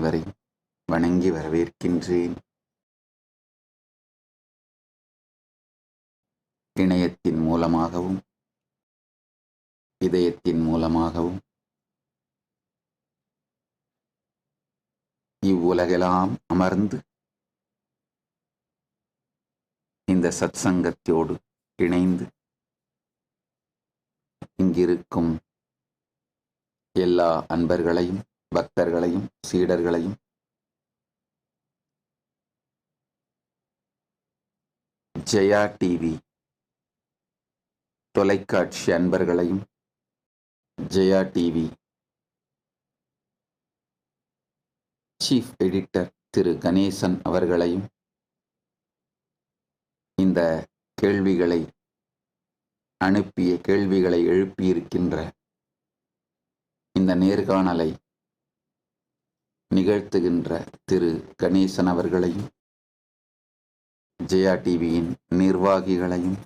அனைவரையும் வணங்கி வரவேற்கின்றேன். இணையத்தின் மூலமாகவும் இதயத்தின் மூலமாகவும் இவ்வுலகெல்லாம் அமர்ந்து இந்த சத்சங்கத்தோடு இணைந்து இங்கிருக்கும் எல்லா அன்பர்களையும் பக்தர்களையும் சீடர்களையும் ஜெயா டிவி தொலைக்காட்சி அன்பர்களையும் ஜெயா டிவி சீஃப் எடிட்டர் திரு கணேசன் அவர்களையும் இந்த கேள்விகளை அனுப்பிய கேள்விகளை எழுப்பியிருக்கின்ற இந்த நேர்காணலை நிகழ்த்துகின்ற திரு கணேசன் அவர்களையும் ஜெயா டிவியின் நிர்வாகிகளையும்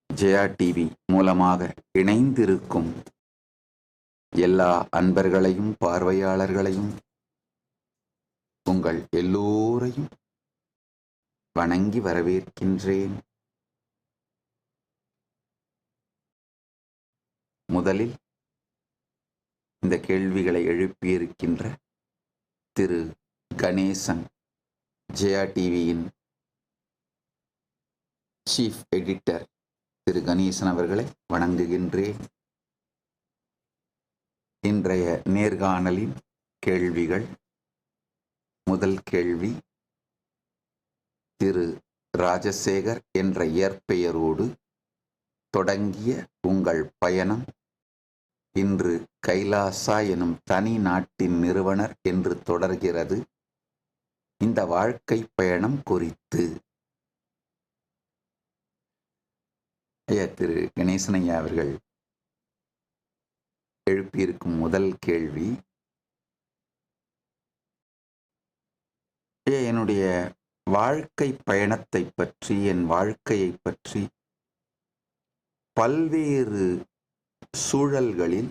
ஜெயா டிவி மூலமாக இணைந்திருக்கும் எல்லா அன்பர்களையும் பார்வையாளர்களையும் உங்கள் எல்லோரையும் வணங்கி வரவேற்கின்றேன். முதலில் இந்த கேள்விகளை எழுப்பியிருக்கின்ற திரு கணேசன் ஜெயா டிவியின் சீஃப் எடிட்டர் திரு கணேசன் அவர்களை வணங்குகின்றேன். இன்றைய நேர்காணலின் கேள்விகள். முதல் கேள்வி, திரு ராஜசேகர் என்ற இயற்பெயரோடு தொடங்கிய உங்கள் பயணம் இன்று கைலாசா எனும் தனி நாட்டின் நிறுவனர் என்று தொடர்கிறது. இந்த வாழ்க்கை பயணம் குறித்து திரு கணேசனையா அவர்கள் எழுப்பியிருக்கும் முதல் கேள்வி, என்னுடைய வாழ்க்கை பயணத்தை பற்றி, என் வாழ்க்கையை பற்றி பல்வேறு சூழல்களில்,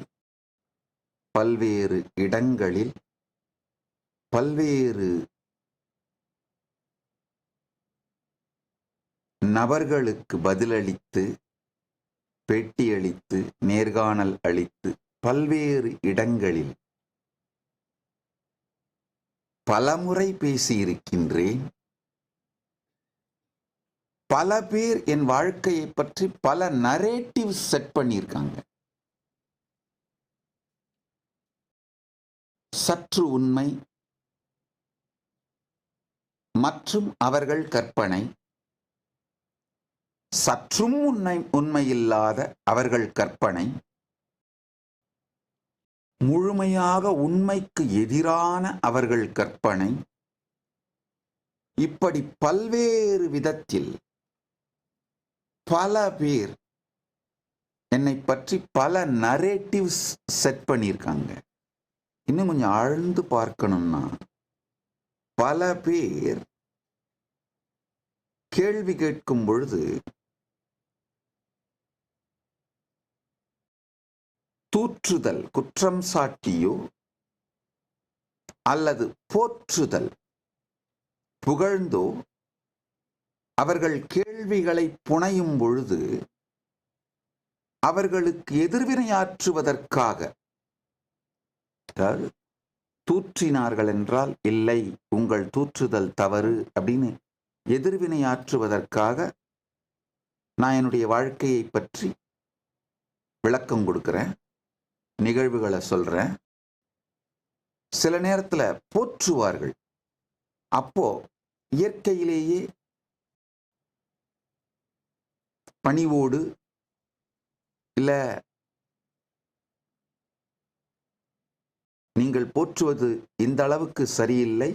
பல்வேறு இடங்களில், பல்வேறு நபர்களுக்கு பதிலளித்து, பேட்டியளித்து, நேர்காணல் அளித்து, பல்வேறு இடங்களில் பலமுறை பேசியிருக்கின்றேன். பல பேர் என் வாழ்க்கையை பற்றி பல நரேட்டிவ் செட் பண்ணியிருக்காங்க. சற்று உண்மை மற்றும் அவர்கள் கற்பனை, சற்றும் உண்மையில்லாத அவர்கள் கற்பனை, முழுமையாக உண்மைக்கு எதிரான அவர்கள் கற்பனை, இப்படி பல்வேறு விதத்தில் பல பேர் என்னை பற்றி பல நரேட்டிவ்ஸ் செட் பண்ணியிருக்காங்க. இன்னும் கொஞ்சம் ஆழ்ந்து பார்க்கணும்னா, பல பேர் கேள்வி கேட்கும் பொழுது தூற்றுதல், குற்றம் சாட்டியோ அல்லது போற்றுதல், புகழ்ந்தோ அவர்கள் கேள்விகளை புனையும் பொழுது அவர்களுக்கு எதிர்வினையாற்றுவதற்காக, அதாவது தூற்றினார்கள் என்றால் இல்லை, உங்கள் தூற்றுதல் தவறு அப்படின்னு எதிர்வினையாற்றுவதற்காக நான் என்னுடைய வாழ்க்கையை பற்றி விளக்கம் கொடுக்கிறேன், நிகழ்வுகளை சொல்றேன். சில நேரத்தில் போற்றுவார்கள். அப்போ இயற்கையிலேயே பணிவோடு, இல்ல நீங்கள் போற்றுவது இந்த அளவுக்கு சரியில்லை,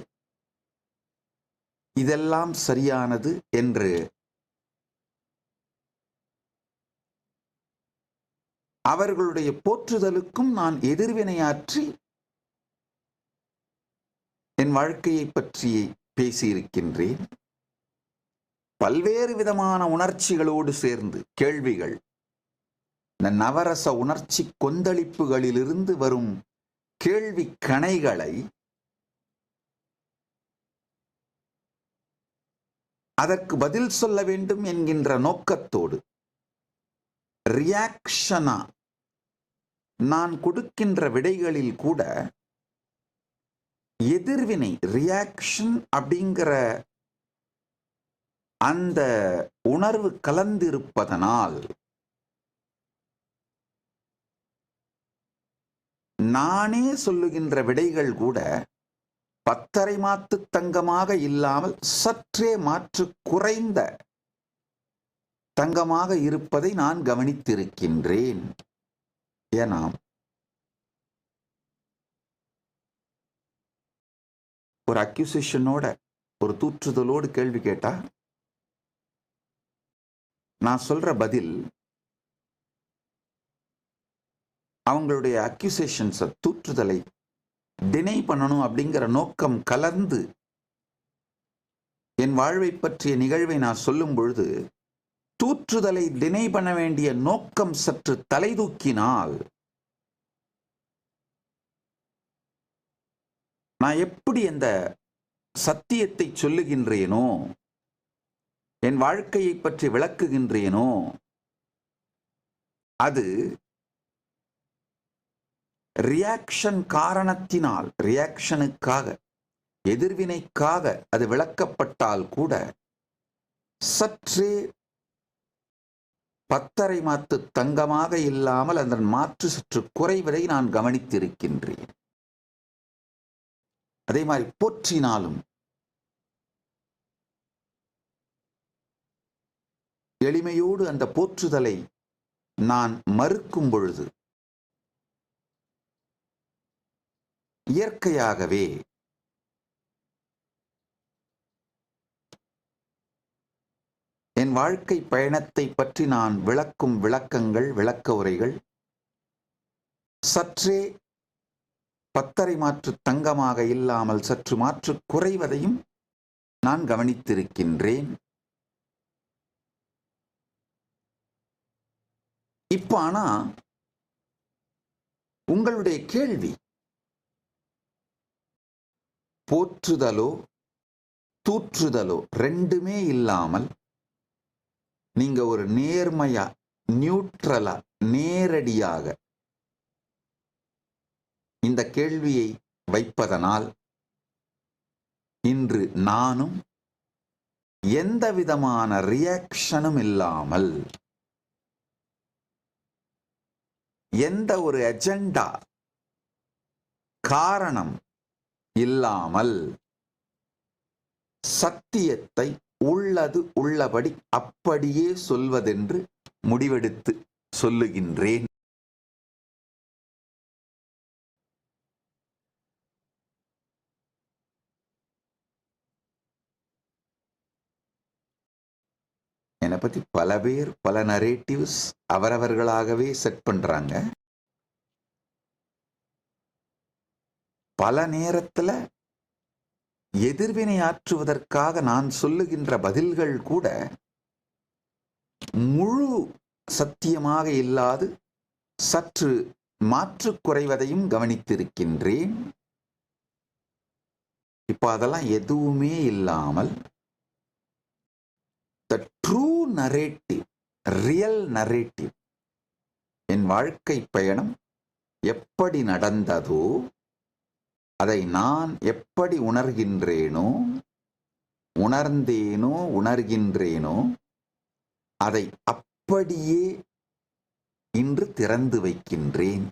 இதெல்லாம் சரியானது என்று அவர்களுடைய போற்றுதலுக்கும் நான் எதிர்வினையாற்றி என் வாழ்க்கையை பற்றி பேசியிருக்கின்றேன். பல்வேறு விதமான உணர்ச்சிகளோடு சேர்ந்து கேள்விகள், இந்த நவரச உணர்ச்சி கொந்தளிப்புகளிலிருந்து வரும் கேள்வி கணைகளை அதற்கு பதில் சொல்ல வேண்டும் என்கின்ற நோக்கத்தோடு ரியாக்ஷனா நான் கொடுக்கின்ற விடைகளில் கூட எதிர்வினை ரியாக்ஷன் அப்படிங்கிற அந்த உணர்வு கலந்திருப்பதனால் நானே சொல்லுகின்ற விடைகள் கூட 10.5 மாத்து தங்கமாக இல்லாமல் சற்றே மாற்று குறைந்த தங்கமாக இருப்பதை நான் கவனித்திருக்கின்றேன். ஏன்னா ஒரு அக்யூசேஷனோட ஒரு தூற்றுதலோடு கேள்வி கேட்டா நான் சொல்ற பதில் அவங்களுடைய அக்யூசேஷன்ஸை தூற்றுதலை டினை பண்ணணும் அப்படிங்கிற நோக்கம் கலந்து என் வாழ்வை பற்றிய நிகழ்வை நான் சொல்லும் பொழுது தூற்றுதலை டினை பண்ண வேண்டிய நோக்கம் சற்று தலை தூக்கினால் நான் எப்படி அந்த சத்தியத்தை சொல்லுகின்றேனோ என் வாழ்க்கையை பற்றி விளக்குகின்றேனோ அது ரியாக்ஷன் காரணத்தினால் ரியாக்ஷனுக்காக எதிர்வினைக்காக அது விளக்கப்பட்டால் கூட சற்றே 10.5 மாத்து தங்கமாக இல்லாமல் அதன் மாற்று சற்று குறைவதை நான் கவனித்திருக்கின்றேன். அதே மாதிரி போற்றினாலும் எளிமையோடு அந்த போற்றுதலை நான் மறுக்கும் பொழுது இயற்கையாகவே என் வாழ்க்கை பயணத்தை பற்றி நான் விளக்கும் விளக்கங்கள் விளக்க உரைகள் சற்றே 10.5 மாற்று தங்கமாக இல்லாமல் சற்று மாற்று குறைவதையும் நான் கவனித்திருக்கின்றேன். இப்ப ஆனா உங்களுடைய கேள்வி போற்றுதலோ தூற்றுதலோ ரெண்டுமே இல்லாமல் நீங்க ஒரு நேர்மையா நியூட்ரலா நேரடியாக இந்த கேள்வியை வைப்பதனால் இன்று நானும் எந்த விதமான ரியாக்ஷனும் இல்லாமல் எந்த ஒரு அஜெண்டா காரணம் இல்லாமல் சத்தியத்தை உள்ளது உள்ளபடி அப்படியே சொல்வதென்று முடிவெடுத்து சொல்லுகின்றேன். என்னை பத்தி பல பேர் பல நரேட்டிவ்ஸ் அவரவர்களாகவே செட் பண்றாங்க. பல நேரத்துல எதிர்வினை ஆற்றுவதற்காக நான் சொல்லுகின்ற பதில்கள் கூட முழு சத்தியமாக இல்லாது சற்று மாற்று குறைவதையும் கவனித்திருக்கின்றேன். இப்ப அதெல்லாம் எதுவுமே இல்லாமல் the true narrative, real narrative, என் வாழ்க்கை பயணம் எப்படி நடந்ததோ அதை நான் எப்படி உணர்கின்றேனோ உணர்ந்தேனோ உணர்கின்றேனோ அதை அப்படியே இன்று திறந்து வைக்கின்றேன்.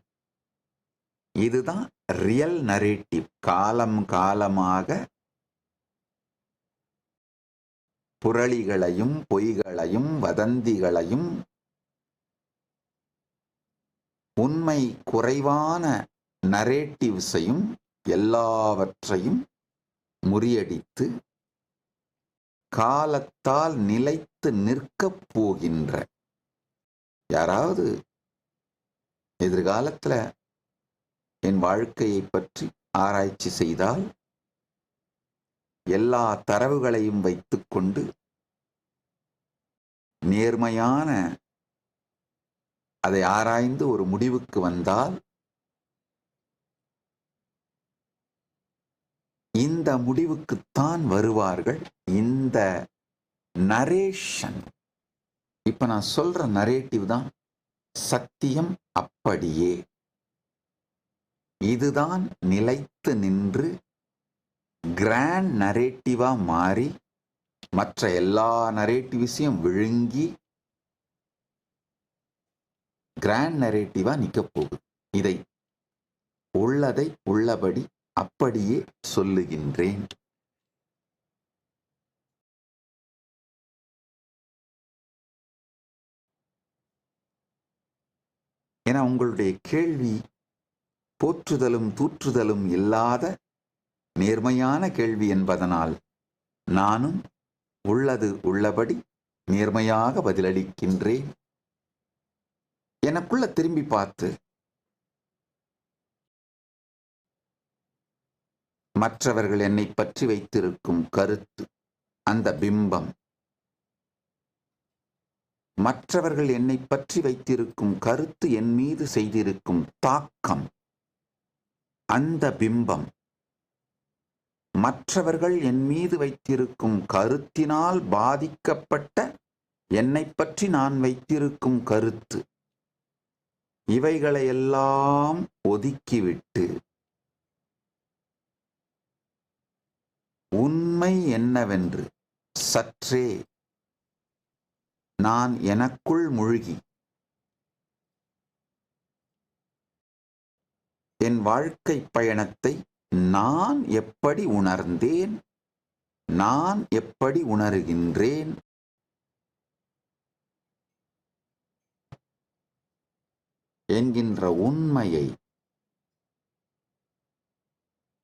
இதுதான் ரியல் நரேட்டிவ். காலம் காலமாக புரளிகளையும் பொய்களையும் வதந்திகளையும் உண்மை குறைவான நரேட்டிவ்ஸையும் எல்லாவற்றையும் முறியடித்து காலத்தால் நிலைத்து நிற்கப் போகின்ற யாராவது எதிர்காலத்துல என் வாழ்க்கையை பற்றி ஆராய்ச்சி செய்தால் எல்லா தரவுகளையும் வைத்துக்கொண்டு நேர்மையான அதை ஆராய்ந்து ஒரு முடிவுக்கு வந்தால் இந்த முடிவுக்குத்தான் வருவார்கள். இந்த நரேஷன், இப்ப நான் சொல்ற நரேட்டிவ் தான் சத்தியம். அப்படியே இதுதான் நிலைத்து நின்று கிராண்ட் நரேட்டிவா மாறி மற்ற எல்லா நரேட்டிவ்ஸையும் விழுங்கி கிராண்ட் நரேட்டிவா நிக்க போகுது. இதை உள்ளதை உள்ளபடி அப்படியே சொல்லுகின்றேன். என உங்களுடைய கேள்வி போற்றுதலும் தூற்றுதலும் இல்லாத நேர்மையான கேள்வி என்பதனால் நானும் உள்ளது உள்ளபடி நேர்மையாக பதிலளிக்கின்றேன். எனக்குள்ள திரும்பி பார்த்து மற்றவர்கள் என்னை பற்றி வைத்திருக்கும் கருத்து, அந்த பிம்பம், மற்றவர்கள் என்னை பற்றி வைத்திருக்கும் கருத்து என் மீது செய்திருக்கும் தாக்கம், அந்த பிம்பம், மற்றவர்கள் என் மீது வைத்திருக்கும் கருத்தினால் பாதிக்கப்பட்ட என்னை பற்றி நான் வைத்திருக்கும் கருத்து, இவைகளையெல்லாம் ஒதுக்கிவிட்டு உண்மை என்னவென்று சற்றே நான் எனக்குள் மூழ்கி என் வாழ்க்கை பயணத்தை நான் எப்படி உணர்ந்தேன், நான் எப்படி உணர்கின்றேன், என்கின்ற உண்மையை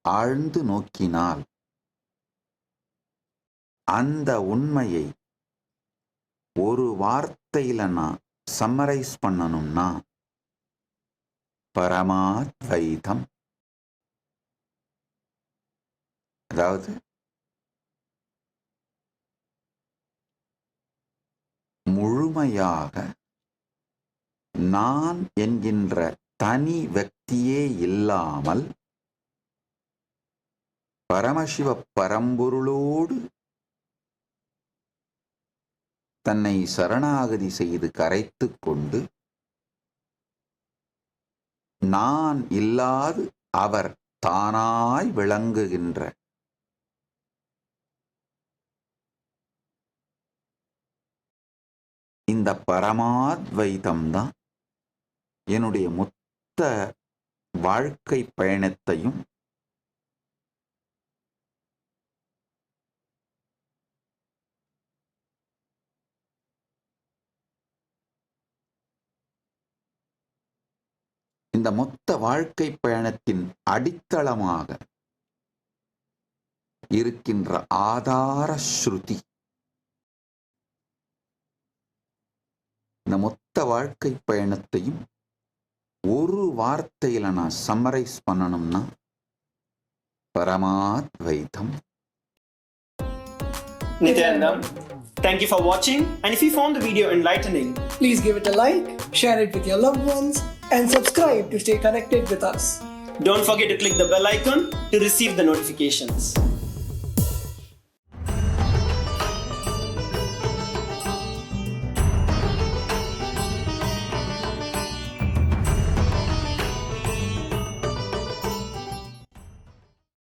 ஆழ்ந்து நோக்கினால் அந்த உண்மையை ஒரு வார்த்தையில நான் சம்மரைஸ் பண்ணணும்னா பரமாத்வைதம். அதாவது முழுமையாக நான் என்கின்ற தனி വ്യക്തിயே இல்லாமல் பரமசிவ பரம்பொருளோடு தன்னை சரணாகதி செய்து கரைத்து கொண்டு நான் இல்லாது அவர் தானாய் விளங்குகின்ற இந்த பரமாத்வைதம்தான் என்னுடைய மொத்த வாழ்க்கை பயணத்தையும் இந்த மொத்த வாழ்க்கை பயணத்தின் அடித்தளமாக இருக்கின்ற ஆதார ஸ்ருதி. இந்த மொத்த வாழ்க்கை பயணத்தையும் ஒரு வார்த்தையில நான் சம்மரைஸ் பண்ணணும்னா பரமாத்வைதம். Nityanandam, thank you for watching, and if you found the video enlightening, please give it a like, share it with your loved ones, and subscribe to stay connected with us. don't forget to click the bell icon to receive the notifications.